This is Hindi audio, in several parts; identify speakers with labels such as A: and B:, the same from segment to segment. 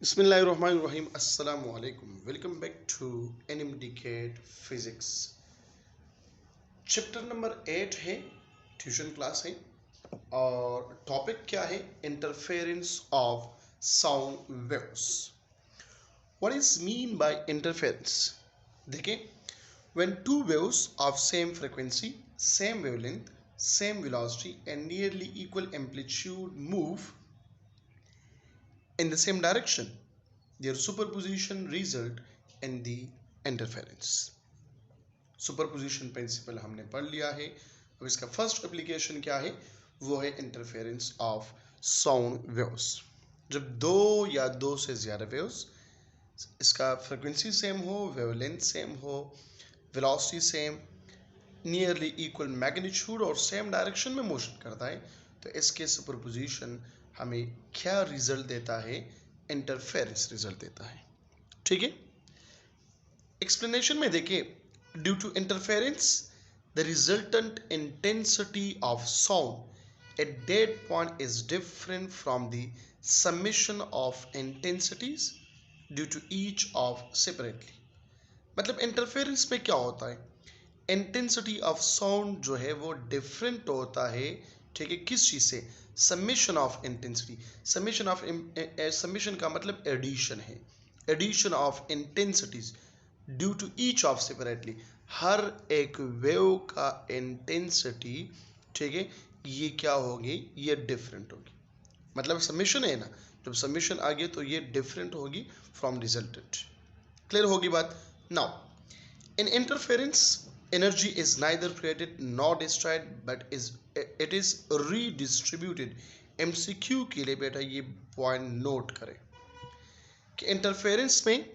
A: Bismillahirrahmanirrahim. Assalamu alaikum. Welcome back to NMDCAT Physics. Chapter number 8 है, ट्यूशन क्लास है और टॉपिक क्या है? Interference of sound waves. What is mean by interference? देखिए, when two waves of same frequency, same wavelength, same velocity and nearly equal amplitude move in the same direction, their superposition result in the interference. Superposition principle हमने पढ़ लिया है. अब इसका फर्स्ट एप्लीकेशन क्या है? वो है इंटरफेरेंस ऑफ साउंड वेव्स. जब दो या दो से ज़्यादा वेव्स, इसका फ्रिक्वेंसी सेम हो, वेवलेंथ सेम हो, velocity same, nearly equal magnitude और सेम डायरेक्शन में मोशन करता है, तो इसके सुपरपोजिशन हमें क्या रिजल्ट देता है? इंटरफेरेंस रिजल्ट देता है. ठीक है. एक्सप्लेनेशन में देखिए, due to interference the resultant intensity of sound at that point is different from the summation of intensities due to each of separately. मतलब इंटरफेरेंस में क्या होता है? इंटेंसिटी ऑफ साउंड जो है वो डिफरेंट होता है. ठीक है. किस चीज़ से? Summation of intensity. समेशन का मतलब एडिशन है. Addition of intensities due to each of separately. हर एक वेव का इंटेंसिटी, ठीक है, ये क्या होगी? ये डिफरेंट होगी. मतलब समेशन है ना, जब समेशन आ गया तो ये डिफरेंट होगी फ्रॉम रिजल्टेंट. क्लियर होगी बात? Now in interference energy is neither created not destroyed but it is redistributed. MCQ के लिए बेटा ये पॉइंट नोट करें कि इंटरफेरेंस में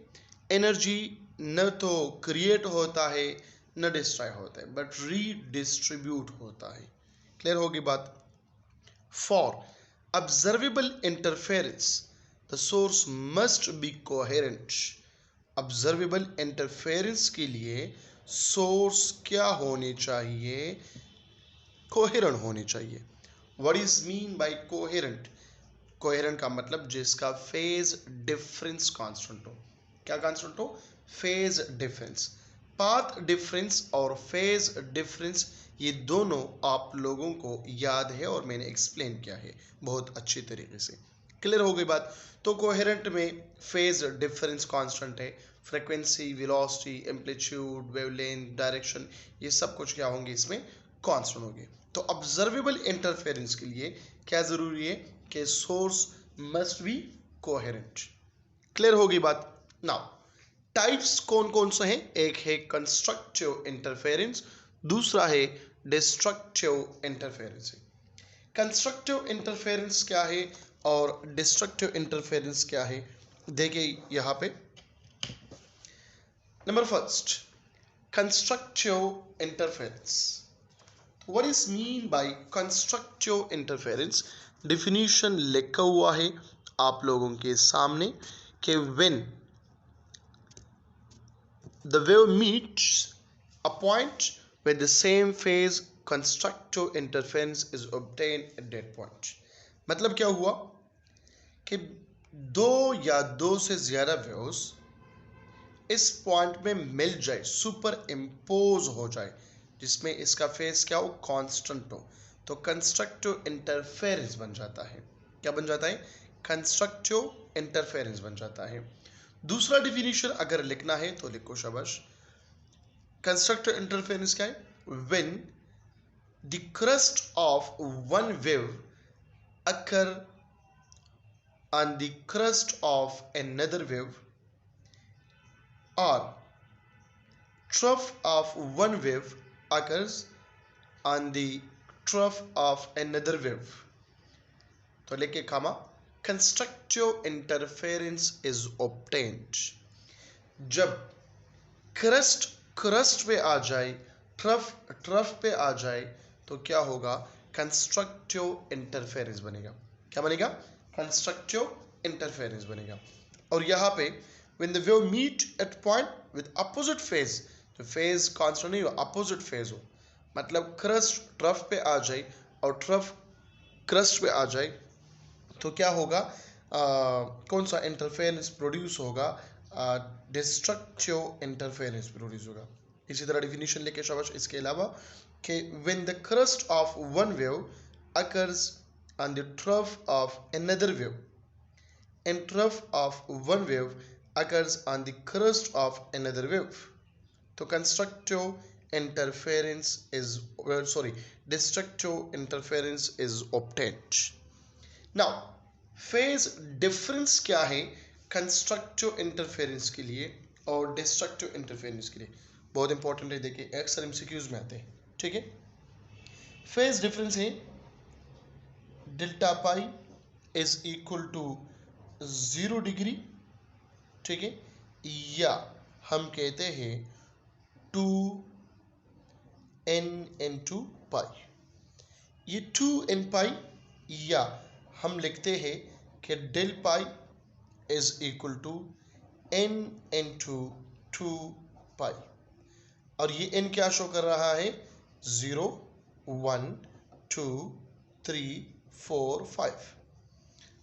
A: एनर्जी न तो क्रिएट होता है न डिस्ट्रॉय होता है, बट रीडिस्ट्रीब्यूट होता है. क्लियर होगी बात? For observable interference the source must be coherent. Observable interference के लिए सोर्स क्या होने चाहिए? कोहेरेंट होने चाहिए. What is mean by coherent? Coherent का मतलब जिसका फेज डिफरेंस कांस्टेंट हो. क्या कांस्टेंट हो? Phase difference. पाथ डिफरेंस और फेज डिफरेंस ये दोनों आप लोगों को याद है और मैंने एक्सप्लेन किया है बहुत अच्छी तरीके से. क्लियर हो गई बात? तो कोहेरेंट में फेज डिफरेंस कांस्टेंट है. Frequency, velocity, amplitude, wavelength, direction, ये सब कुछ क्या होंगे? इसमें कांस्टेंट होंगे. तो ऑब्जर्वेबल इंटरफेरेंस के लिए क्या जरूरी है? कि source must be coherent. Clear होगी बात? नाउ टाइप्स कौन कौन से हैं? एक है कंस्ट्रक्टिव इंटरफेरेंस, दूसरा है डिस्ट्रक्टिव इंटरफेरेंस. कंस्ट्रक्टिव इंटरफेरेंस क्या है और डिस्ट्रक्टिव इंटरफेरेंस क्या है? देखिए यहाँ पे number first, constructive interference. What is mean by constructive interference? Definition लिखा हुआ है आप लोगों के सामने कि when the wave meets a point where the same phase constructive interference is obtained at that point. मतलब क्या हुआ कि दो या दो से ज़्यादा वेव्स इस पॉइंट में मिल जाए, सुपर इम्पोज हो जाए, जिसमें इसका फेज क्या हो? कांस्टेंट हो, तो कंस्ट्रक्टिव इंटरफेरेंस बन जाता है. क्या बन जाता है? कंस्ट्रक्टिव इंटरफेरेंस बन जाता है. दूसरा डिफिनीशन अगर लिखना है तो लिखो शाबाश. कंस्ट्रक्टिव इंटरफेरेंस क्या है? When the crest of one wave occur on the crest of another wave or trough of one wave occurs on the trough of another wave. तो लेके कामा कंस्ट्रक्टिव इंटरफेरेंस इज ऑब्टेन्ड जब क्रस्ट पे आ जाए, ट्रफ पे आ जाए, तो क्या होगा? कंस्ट्रक्टिव इंटरफेरेंस बनेगा. क्या बनेगा? कंस्ट्रक्टिव इंटरफेरेंस बनेगा. और यहाँ पे when the wave meet at point with opposite phase, तो फेज कांस्टेंट नहीं हो, अपोजिट फेज हो, मतलब क्रस्ट ट्रफ पे आ जाए और ट्रफ क्रस्ट पे आ जाए, तो क्या होगा? कौन सा इंटरफेरेंस प्रोड्यूस होगा, डिस्ट्रक्टिव इंटरफेरेंस प्रोड्यूस होगा। इसी तरह डिफिनीशन लेके शाबाश इसके अलावा कि when the crust of one wave occurs on the trough of another wave and trough of one wave occurs on the crest of another wave. So constructive interference is destructive interference is obtained. Now phase difference क्या है constructive interference के लिए और destructive interference के लिए, बहुत इंपॉर्टेंट है। देखिए अक्सर MCQs में आते हैं, ठीक है। phase difference है delta pi is equal to 0 degree, ठीक है, या हम कहते हैं 2n into पाई। ये 2n पाई, या हम लिखते हैं कि del pi is equal to n into 2 pi. और ये n क्या शो कर रहा है, 0 1 2 3 4 5।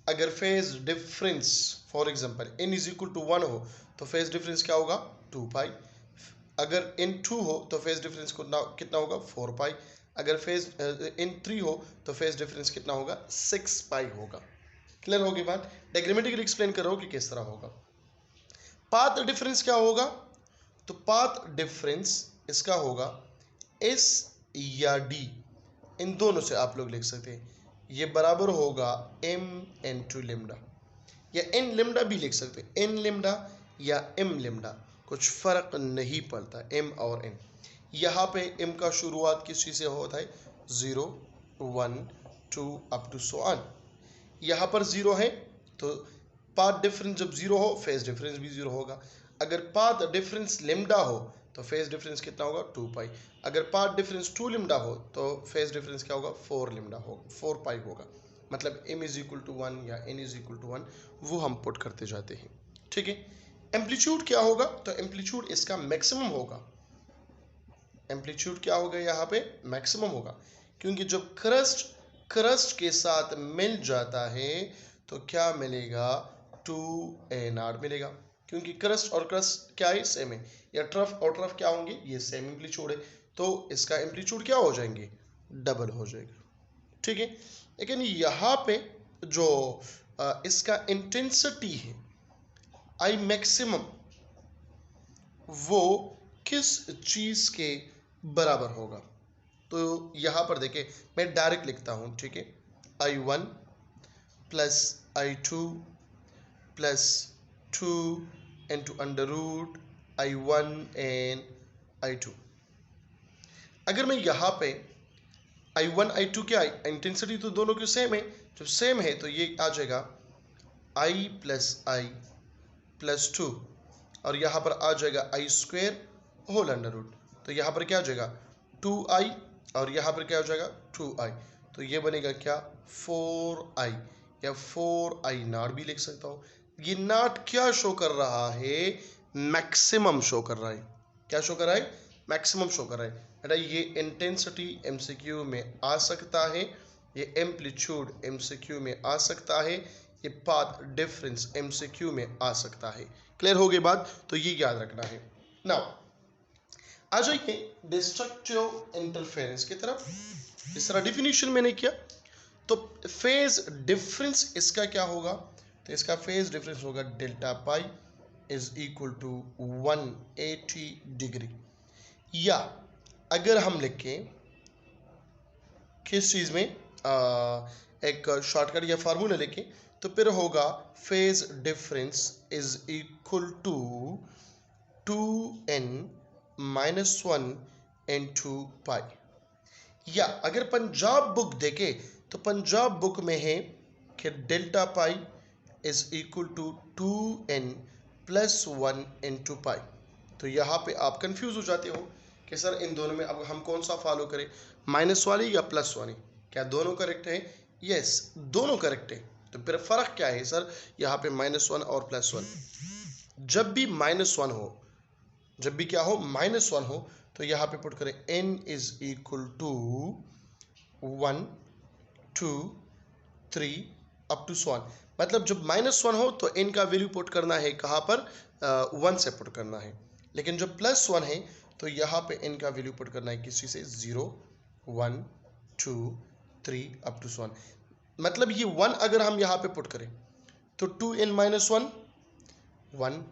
A: अगर phase difference for example n is equal to 1 हो तो फेज डिफरेंस क्या होगा, 2 पाई। अगर n 2 हो तो फेज डिफरेंस कितना होगा, 4 पाई। अगर फेज n 3 हो तो फेज डिफरेंस कितना होगा, 6 पाई होगा। क्लियर होगी बात। डायग्रामेटिकली एक्सप्लेन कर रहा हूँ कि किस तरह होगा। पाथ डिफरेंस क्या होगा, तो पाथ डिफरेंस इसका होगा s या d, इन दोनों से आप लोग लिख सकते हैं। ये बराबर होगा m into लेमडा, या n लेमडा भी लिख सकते हैं, n लेमडा या m लेमडा, कुछ फर्क नहीं पड़ता m और n। यहाँ पे m का शुरुआत किस चीज़ से होता है, 0 1 2 अप टू सो ऑन। यहाँ पर 0 है तो पाथ डिफरेंस जब 0 हो फेज डिफरेंस भी 0 होगा। अगर पाथ डिफरेंस लेमडा हो तो फेज डिफरेंस कितना होगा, 2 पाई। अगर पाथ डिफरेंस 2 लेमडा हो तो फेज डिफरेंस क्या होगा, 4 लेमडा होगा, 4 पाई होगा। मतलब m इज इक्वल टू 1 या n इज इक्वल टू 1 वो हम पुट करते जाते हैं, ठीक है। एम्पलीट्यूड क्या होगा, तो एम्पलीट्यूड इसका मैक्सिमम होगा। एम्पलीट्यूड क्या होगा, यहाँ पे मैक्सिमम होगा, क्योंकि जब क्रस्ट के साथ मिल जाता है तो क्या मिलेगा, 2n0 मिलेगा, क्योंकि क्रस्ट और क्रस्ट क्या है, सेम है। या ट्रफ और ट्रफ क्या होंगे, ये सेम एम्पलीट्यूड है, तो इसका एम्पलीट्यूड क्या हो जाएंगे, डबल हो जाएगा, ठीक है। लेकिन यहाँ पे जो इसका इंटेंसिटी है आई मैक्सिमम, वो किस चीज के बराबर होगा, तो यहाँ पर देखिए मैं डायरेक्ट लिखता हूँ, ठीक है। I1 plus I2 plus 2 into under root I1 and I2। अगर मैं यहाँ पे I1 I2 क्या है, इंटेंसिटी तो दोनों की सेम है, जब सेम है तो ये आ जाएगा I प्लस 2, और यहाँ पर आ जाएगा I square whole under root. तो यहाँ पर क्या आ जाएगा 2I, और यहाँ पर क्या हो जाएगा 2I, तो ये बनेगा क्या 4I, या 4I0 भी लिख सकता हूँ। ये नॉट क्या शो कर रहा है, मैक्सिमम शो कर रहा है। क्या शो कर रहा है, मैक्सिमम शो कर रहा है। बेटा ये इंटेंसिटी MCQ में आ सकता है, ये एम्पलीट्यूड MCQ में आ सकता है, ये पाथ डिफरेंस MCQ में आ सकता है। क्लियर हो गई बात, तो ये याद रखना है। नाउ आ जाइए डिस्ट्रक्टिव इंटरफेरेंस की तरफ। इस तरह डिफिनीशन मैंने किया, तो फेज डिफरेंस इसका क्या होगा, तो इसका फेज डिफरेंस होगा delta pi is equal to 180 degree. या अगर हम लिखें किस चीज़ में एक शॉर्टकट या फार्मूला लिखें, तो फिर होगा phase difference is equal to 2n minus 1 into pi. या अगर पंजाब बुक देखे तो पंजाब बुक में है कि delta pi is equal to 2n plus 1 into pi. तो यहाँ पे आप कंफ्यूज हो जाते हो कि सर इन दोनों में अब हम कौन सा फॉलो करें, माइनस वाली या प्लस वाली, क्या दोनों करेक्ट है, यस दोनों करेक्ट है। तो फिर फ़र्क क्या है सर, यहाँ पे -1 और +1। जब भी -1 हो, जब भी क्या हो -1 हो, तो यहाँ पे पुट करें n is equal to 1 2 3 up to 1, मतलब जब -1 हो तो n का वैल्यू पुट करना है कहाँ पर, 1 से पुट करना है। लेकिन जब +1 है तो यहाँ पे n का वैल्यू पुट करना है किसी से, 0 1 2 3 अप टू 1। मतलब ये 1 अगर हम यहाँ पे पुट करें तो 2n - 1 1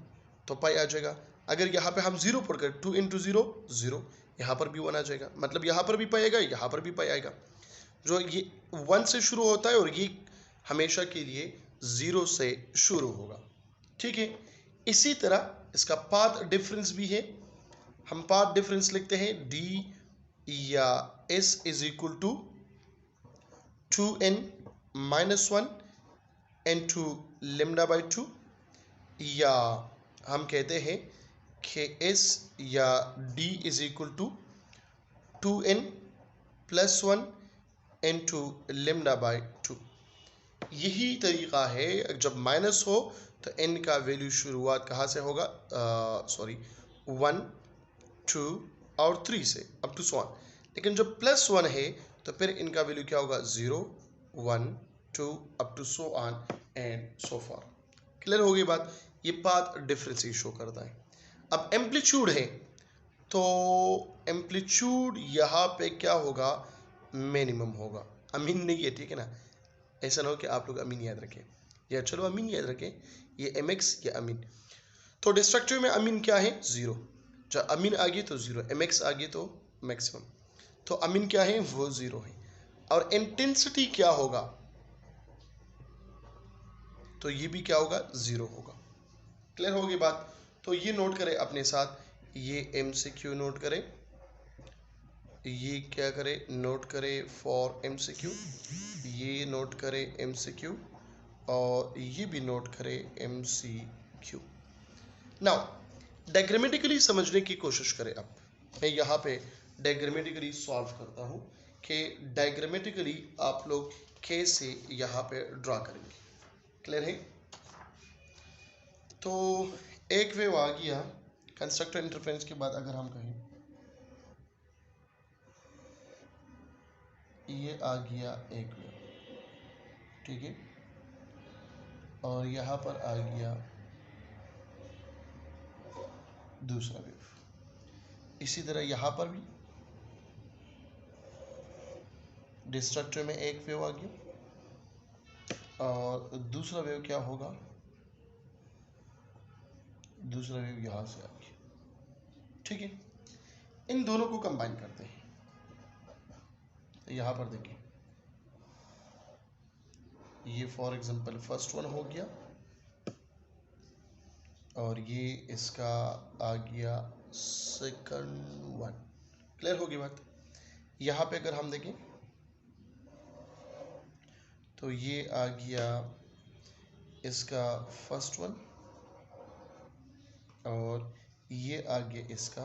A: तो पाई आ जाएगा। अगर यहाँ पे हम 0 पुट करें, 2 × 0 0, यहाँ पर भी 1 आ जाएगा। मतलब यहाँ पर भी पाई आएगा, यहाँ पर भी पाई आएगा। जो ये 1 से शुरू होता है और ये हमेशा के लिए 0 से शुरू होगा। ठीक है, इसी तरह इसका पाथ डिफरेंस भी है। हम पाथ डिफरेंस लिखते हैं d या s = 2n - 1 into λ/2, या हम कहते हैं कि s या d = 2n + 1 into λ/2। यही तरीका है, जब माइनस हो तो n का वैल्यू शुरुआत कहाँ से होगा, 1 2 और 3 से अप टू 1। लेकिन जब +1 है तो फिर इनका वैल्यू क्या होगा, 0 1 2 up to so on and so forth. Clear हो गई बात। ये पाथ डिफरेंस ही शो करता है। अब एम्पलीट्यूड है तो एम्पलीट्यूड यहाँ पे क्या होगा, मिनिमम होगा। अमीन नहीं है, ठीक है ना। ऐसा ना हो कि आप लोग अमीन याद रखें, या चलो अमीन याद रखें, ये mx या अमीन। तो डिस्ट्रक्टिव में अमीन क्या है, 0। जब अमीन आ गई तो 0, mx आ गई तो मैक्सिमम। तो अमीन क्या है, वो 0 है। और इंटेंसिटी क्या होगा, तो ये भी क्या होगा, 0 होगा। क्लियर होगी बात। तो ये नोट करें अपने साथ, ये MCQ नोट करें, ये क्या करें, नोट करें फॉर MCQ, ये नोट करें MCQ, और ये भी नोट करें MCQ। नाउ डायग्रामेटिकली समझने की कोशिश करें। अब मैं यहाँ पे डायग्रामेटिकली सॉल्व करता हूँ कि डायग्रामेटिकली आप लोग कैसे यहाँ पे ड्रा करेंगे। क्लियर है। तो एक वेव आ गया, कंस्ट्रक्टर इंटरफेरेंस के बाद अगर हम कहें ये आ गया एक वेव, ठीक है, और यहाँ पर आ गया दूसरा वेव। इसी तरह यहाँ पर भी डिस्ट्रक्टर में एक वेव आ गया और दूसरा वेव क्या होगा, दूसरा वेव यहाँ से आ गया। ठीक है, इन दोनों को कंबाइन करते हैं। यहाँ पर देखिए, ये फॉर एग्जांपल फर्स्ट वन हो गया और ये इसका आ गया सेकंड वन। क्लियर होगी बात। यहाँ पे अगर हम देखें तो ये आ गया इसका फर्स्ट वन और ये आ गया इसका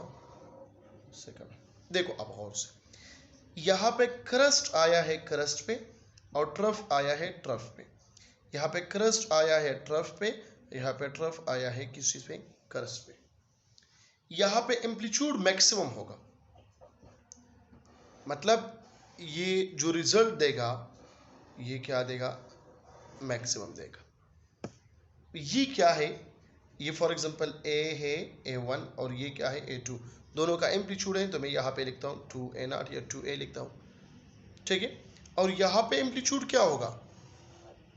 A: सेकंड। देखो अब गौर से, यहाँ पे क्रस्ट आया है क्रस्ट पे और ट्रफ आया है ट्रफ पे। यहाँ पे क्रस्ट आया है ट्रफ पे, यहाँ पे ट्रफ आया है किसी पे, क्रस्ट पे। यहाँ पे एम्पलीट्यूड मैक्सिमम होगा, मतलब ये जो रिजल्ट देगा ये क्या देगा, मैक्सिमम देगा। ये क्या है, ये फॉर एग्जांपल ए है A1 और ये क्या है A2, दोनों का एम्पलीट्यूड है। तो मैं यहाँ पे लिखता हूँ 2A0 या 2A लिखता हूँ, ठीक है। और यहाँ पे एम्पलीट्यूड क्या होगा,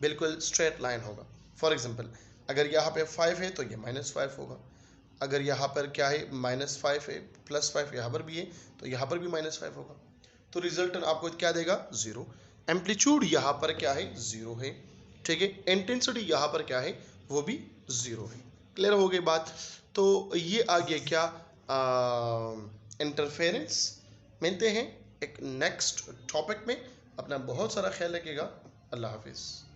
A: बिल्कुल स्ट्रेट लाइन होगा। फॉर एग्जांपल अगर यहाँ पे 5 है तो ये -5 होगा। अगर यहाँ पर क्या है -5 है, +5 यहाँ पर भी है तो यहाँ पर भी -5 होगा। तो रिजल्टेंट आपको क्या देगा, 0। एम्पलीट्यूड यहाँ पर क्या है, 0 है, ठीक है। इंटेंसिटी यहाँ पर क्या है, वो भी 0 है। क्लियर हो गई बात। तो ये आ गया क्या, इंटरफेरेंस। मिलते हैं एक नेक्स्ट टॉपिक में। अपना बहुत सारा ख्याल रखिएगा। अल्लाह हाफिज़।